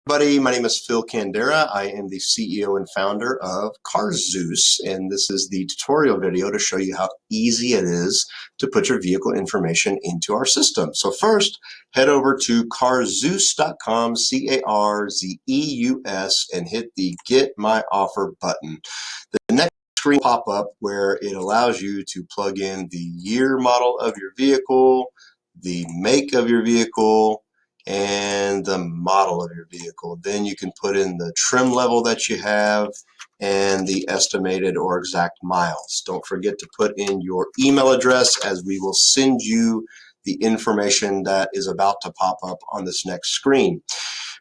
Everybody, my name is Phil Candera. I am the CEO and founder of CarZeus, and this is the tutorial video to show you how easy it is to put your vehicle information into our system. So first, head over to carzeus.com, CARZEUS, and hit the Get My Offer button. The next screen will pop up where it allows you to plug in the year model of your vehicle, the make of your vehicle, and the model of your vehicle. Then you can put in the trim level that you have and the estimated or exact miles. Don't forget to put in your email address, as we will send you the information that is about to pop up on this next screen.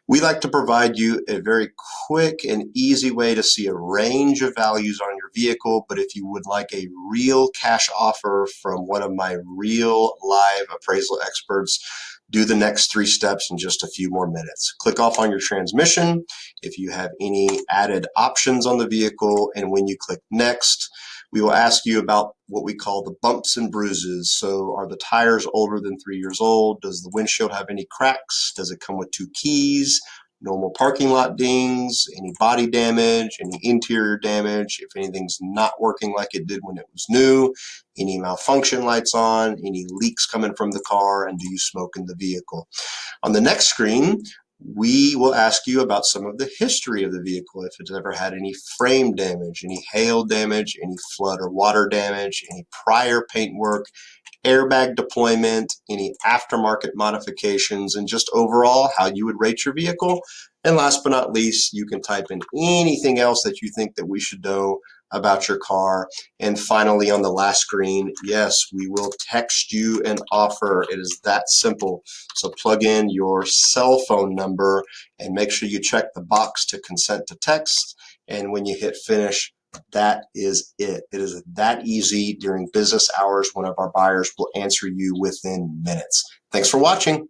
We like to provide you a very quick and easy way to see a range of values on your vehicle, but if you would like a real cash offer from one of my real live appraisal experts, do the next 3 steps in just a few more minutes. Click off on your transmission if you have any added options on the vehicle, and when you click next, we will ask you about what we call the bumps and bruises. So are the tires older than 3 years old? Does the windshield have any cracks? Does it come with 2 keys? Normal parking lot dings, any body damage, any interior damage, if anything's not working like it did when it was new, any malfunction lights on, any leaks coming from the car, and do you smoke in the vehicle? On the next screen, we will ask you about some of the history of the vehicle, if it's ever had any frame damage, any hail damage, any flood or water damage, any prior paint work, airbag deployment, any aftermarket modifications, and just overall how you would rate your vehicle. And last but not least, you can type in anything else that you think that we should know about your car. And finally, on the last screen, yes, we will text you an offer. It is that simple. So plug in your cell phone number and make sure you check the box to consent to text. And when you hit finish, that is it. It is that easy. During business hours, one of our buyers will answer you within minutes. Thanks for watching.